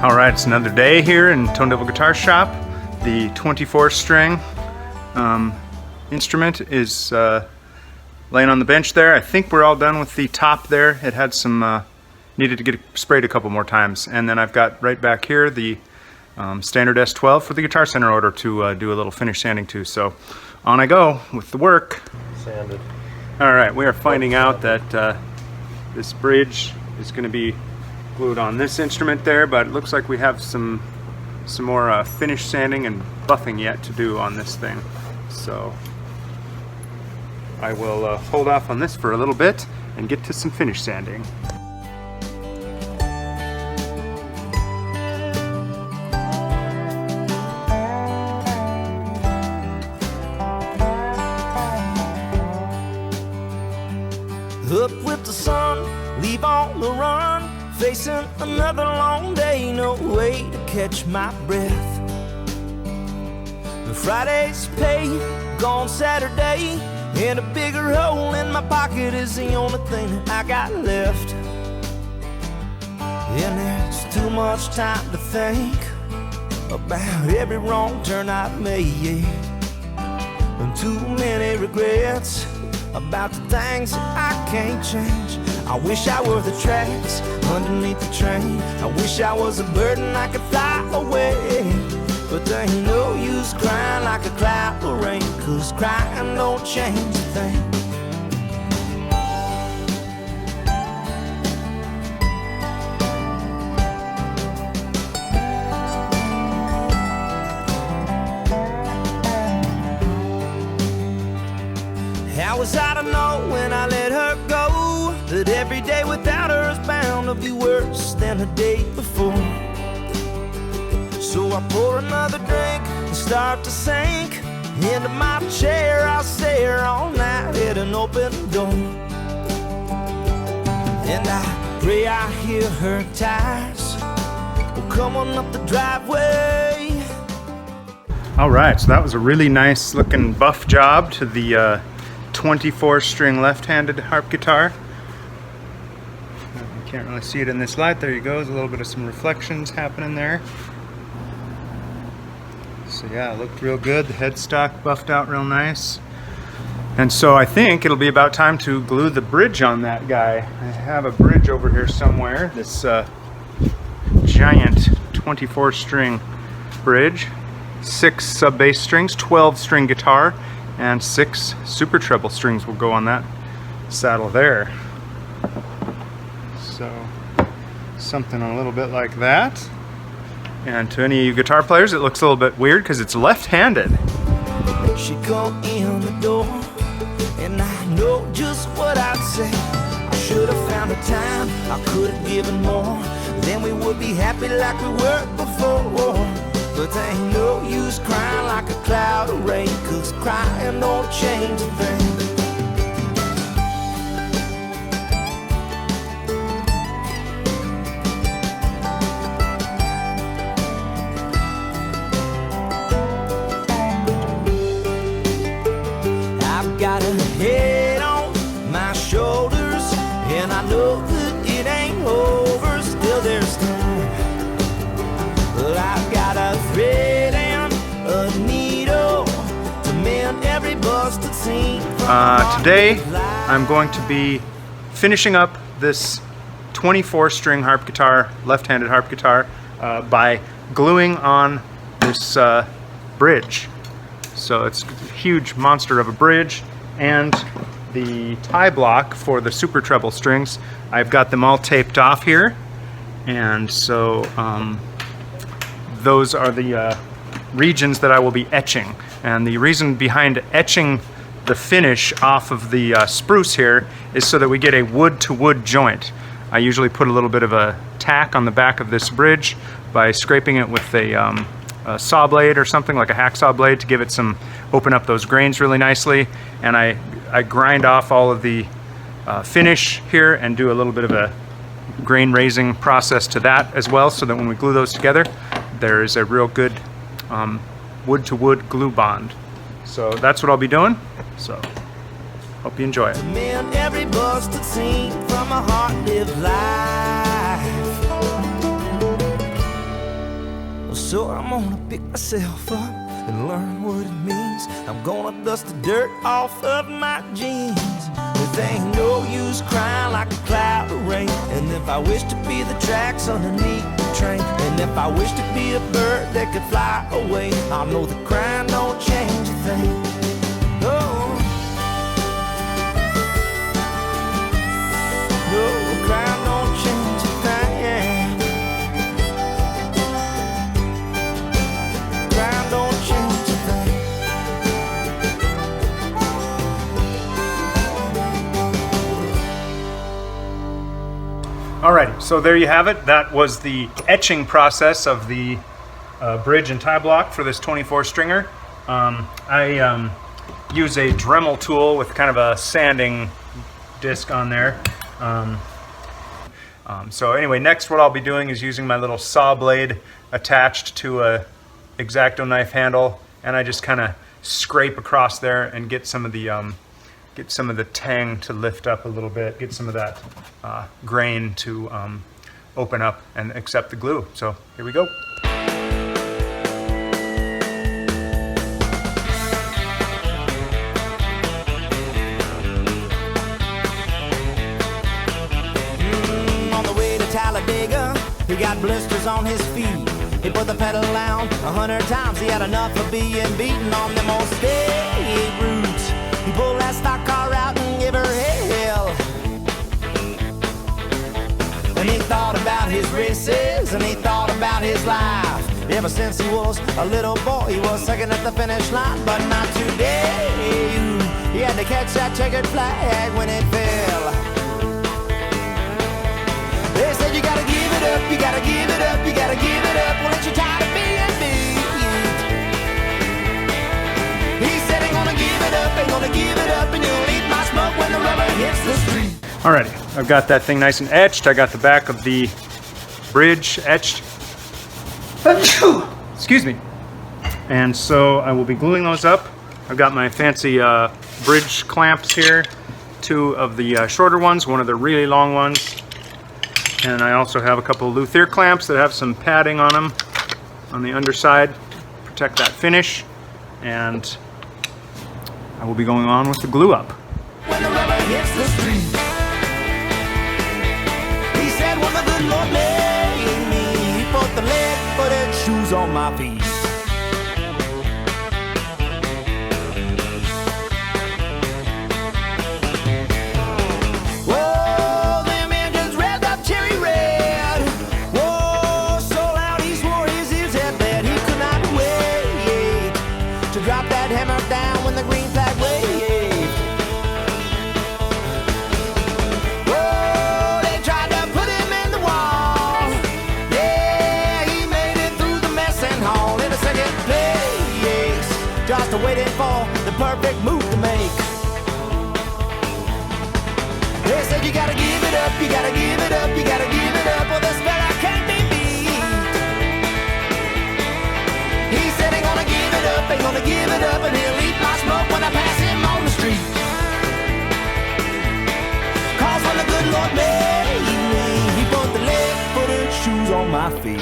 Alright, it's another day here in Tonedevil Guitar Shop. The 24 string instrument is laying on the bench there. I think we're all done with the top there. It had some, needed to get sprayed a couple more times. And then I've got right back here the standard S12 for the Guitar Center order to do a little finish sanding to. So on I go with the work. Sanded. Alright, we are finding out that this bridge is going to be glued on this instrument there, but it looks like we have some more finish sanding and buffing yet to do on this thing. So I will hold off on this for a little bit and get to some finish sanding. Up with the sun, leave on the run, facing another long day, no way to catch my breath. Friday's pay, gone Saturday, and a bigger hole in my pocket is the only thing that I got left. And there's too much time to think about every wrong turn I've made, and too many regrets about the things that I can't change. I wish I were the tracks underneath the train. I wish I was a bird and I could fly away. But there ain't no use crying like a cloud of rain, 'cause crying don't change a thing. How was I to know when I let her go that every day without her is bound to be worse than the day before? So I pour another drink and start to sink into my chair. I'll stare all night at an open door, and I pray I hear her tires coming up the driveway. Alright, so that was a really nice looking buff job to the 24 string left-handed harp guitar. You can't really see it in this light. There you go. There's a little bit of some reflections happening there. So yeah, it looked real good. The headstock buffed out real nice. And so I think it'll be about time to glue the bridge on that guy. I have a bridge over here somewhere. This giant 24 string bridge. 6 sub bass strings, 12 string guitar, and 6 super treble strings will go on that saddle there. So something a little bit like that. And to any of you guitar players, it looks a little bit weird because it's left-handed. She come in the door, and I know just what I'd say. I should have found a time, I could have given more, then we would be happy like we were before. But there ain't no use crying like a cloud of rain, 'cause crying don't change a thing. I've got a head on my shoulders, and I know that it ain't over, still there's time. But I've got a thread and a needle to mend every busted seam. Today I'm going to be finishing up this 24 string harp guitar, left-handed harp guitar, by gluing on this bridge. So it's a huge monster of a bridge, and the tie block for the super treble strings, I've got them all taped off here, and so those are the regions that I will be etching. And the reason behind etching the finish off of the spruce here is so that we get a wood-to-wood joint. I usually put a little bit of a tack on the back of this bridge by scraping it with a saw blade or something, like a hacksaw blade, to give it some, open up those grains really nicely. And I grind off all of the finish here and do a little bit of a grain raising process to that as well, so that when we glue those together, there is a real good wood-to-wood glue bond. So that's what I'll be doing. So hope you enjoy it. Mend every busted seam from a heart-lived life. So I'm gonna pick myself up and learn what it means. I'm gonna dust the dirt off of my jeans. There ain't no use crying like a cloud of rain. And if I wish to be the tracks underneath the train, and if I wish to be a bird that could fly away, I know that crying don't change a thing. Oh, no, crying don't change a thing. Crying don't change a thing. Alrighty, so there you have it. That was the etching process of the bridge and tie block for this 24 stringer. I use a Dremel tool with kind of a sanding disc on there. So anyway, next what I'll be doing is using my little saw blade attached to a X-Acto knife handle, and I just kind of scrape across there and get some of the tang to lift up a little bit, get some of that grain to open up and accept the glue. So here we go. He got blisters on his feet. He put the pedal down 100 times. He had enough of being beaten on them old state routes. He pulled that stock car out and gave her hell. And he thought about his races, and he thought about his life. Ever since he was a little boy, he was second at the finish line, but not today. He had to catch that checkered flag when it fell. They said you gotta give it up, you gotta give it up, you gotta give it up. Well, it's your tired of being beat. He said ain't gonna give it up, ain't gonna give it up, and you'll eat my smoke when the rubber hits the street. Alrighty, I've got that thing nice and etched. I got the back of the bridge etched. Excuse me. And so I will be gluing those up. I've got my fancy bridge clamps here. Two of the shorter ones, one of the really long ones. And I also have a couple of luthier clamps that have some padding on them on the underside to protect that finish. And I will be going on with the glue up. When the rubber hits the street, he said, when the good Lord made me, he put the lead-footed shoes on my feet. Waiting for the perfect move to make. They said you gotta give it up, you gotta give it up, you gotta give it up. Well, this fella can't be beat. He said ain't gonna give it up, ain't gonna give it up, and he'll eat my smoke when I pass him on the street. Cause when the good Lord made me, he put the lead-footed shoes on my feet.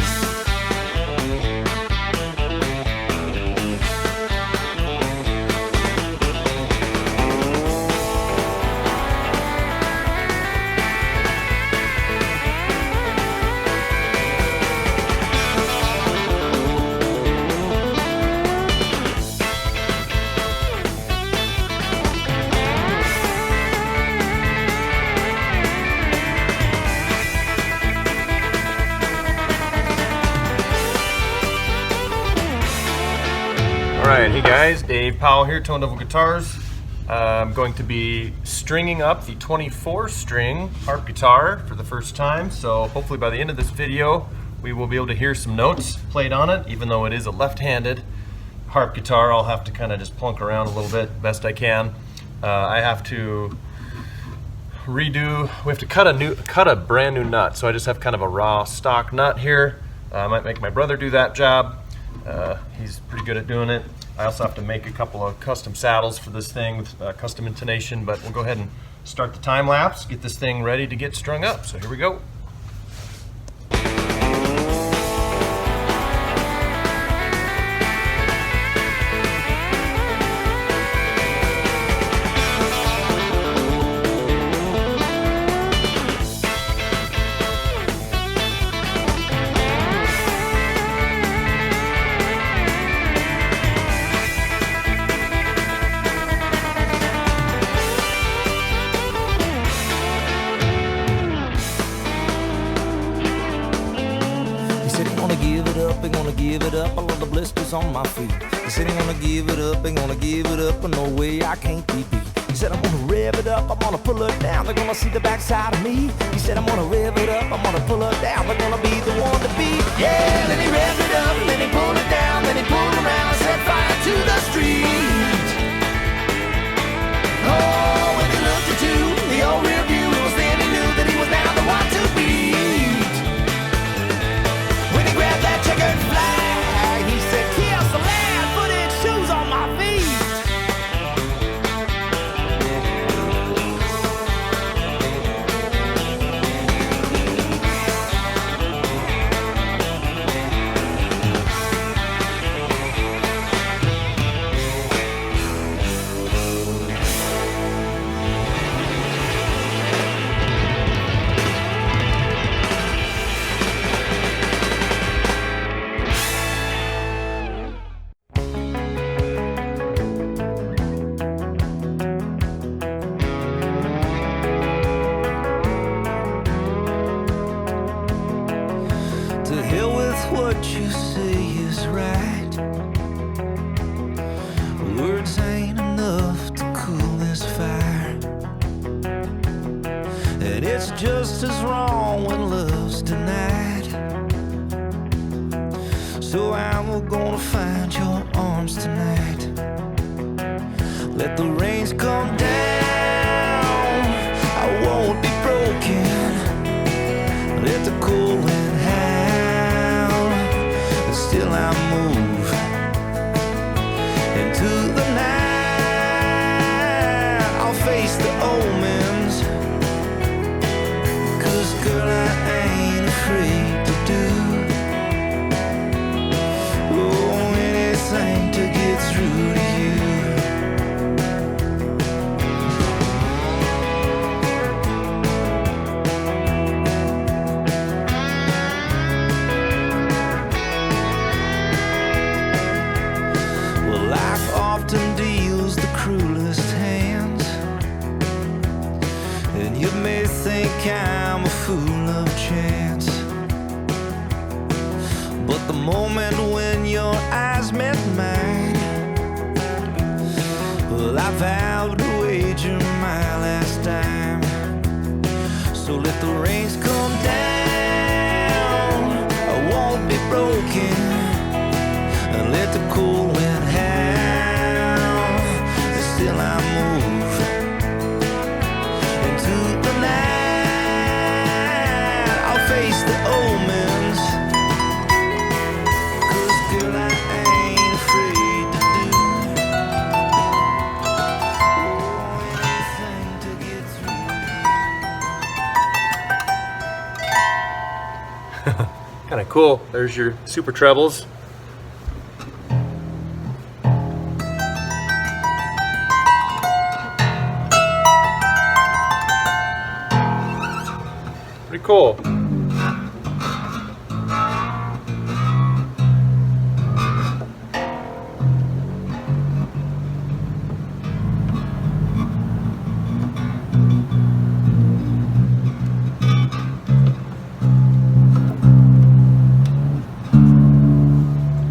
Alright, hey guys, Dave Powell here, Tonedevil Guitars. I'm going to be stringing up the 24 string harp guitar for the first time, so hopefully by the end of this video we will be able to hear some notes played on it. Even though it is a left-handed harp guitar, I'll have to kind of just plunk around a little bit best I can. I have to we have to cut a brand new nut, so I just have kind of a raw stock nut here. I might make my brother do that job. He's pretty good at doing it. I also have to make a couple of custom saddles for this thing with custom intonation, but we'll go ahead and start the time lapse, get this thing ready to get strung up. So here we go. give it up. I love the blisters on my feet. He said ain't gonna give it up, ain't gonna give it up, but no way I can't be beat. He said I'm gonna rev it up, I'm gonna pull her down, they're gonna see the backside of me. He said I'm gonna rev it up, I'm gonna pull her down, they're gonna be the one to beat. Yeah, then he revved it up, then he pulled it down, then he pulled around and set fire to the street. Oh, when he looked into the old rear view, it was then he knew that he was now the one to beat. When he grabbed that checkered flag, he said, kiss the land, put his shoes on my feet. To hell with what you say is right. Words ain't enough to cool this fire. And it's just as wrong when love's denied. So I'm gonna find your arms tonight. Let the rains come down, I won't be broken. Let the cold wind howl, and still I move into the night. I'll face the omens, 'cause girl I ain't afraid to do anything to get through to you. Well, life often deals the cruelest hands, and you may think I'm a fool of chance. But the moment when your eyes met mine, well, I vowed to wager my last dime. So let the rains come down, I won't be broken. And let the cold wind howl, and still I move into the night. I'll face the omens, girl, I ain't afraid to do anything to get through. Kind of cool. There's your super trebles. Pretty cool.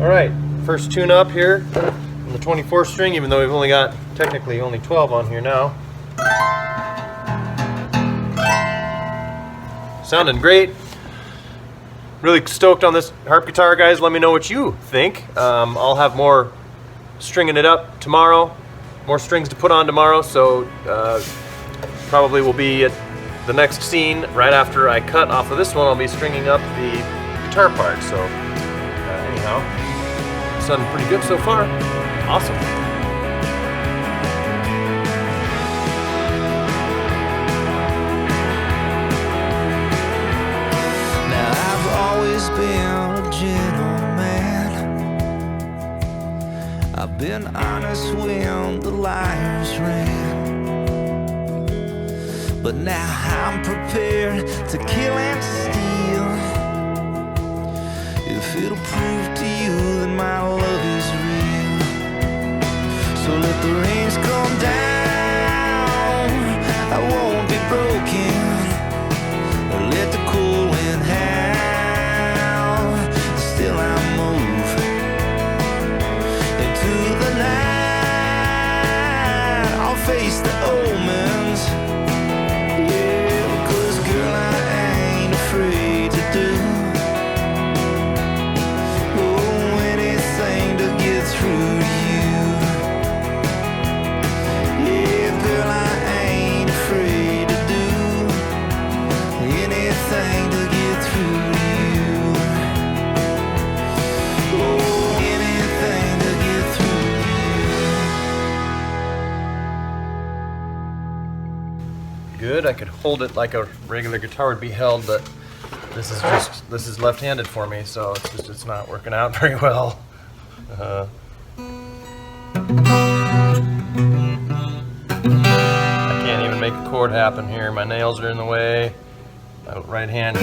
Alright, first tune up here on the 24th string, even though we've only got technically only 12 on here now. Sounding great. Really stoked on this harp guitar, guys. Let me know what you think. I'll have more stringing it up tomorrow, more strings to put on tomorrow, so probably will be at the next scene right after I cut off of this one. I'll be stringing up the guitar part, so anyhow, sounding pretty good so far. Awesome. Now I've always been a gentleman. I've been honest when the liars ran. But now I'm prepared to kill and steal, if it'll prove to you that my love is real. So let the rains come down, I won't be broken. Let the cool wind howl, still I move I could hold it like a regular guitar would be held, but this is left-handed for me, so it's not working out very well. I can't even make a chord happen here. My nails are in the way. My right hand.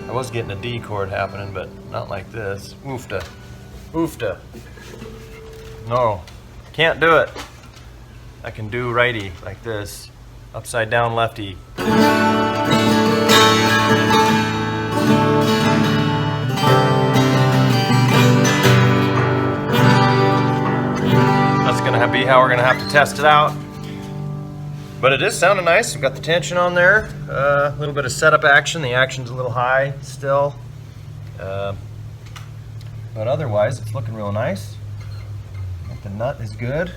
I was getting a D chord happening, but not like this. Oofta. Oofta. No, can't do it. I can do righty like this. Upside down lefty. That's gonna be how we're gonna have to test it out. But it is sounding nice. We've got the tension on there. A little bit of setup action. The action's a little high still. But otherwise, it's looking real nice. I think the nut is good.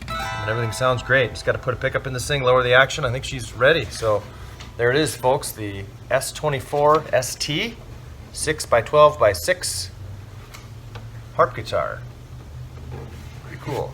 And everything sounds great. Just got to put a pickup in this thing, lower the action. I think she's ready. So there it is, folks. The S24 ST 6x12x6 harp guitar. Pretty cool.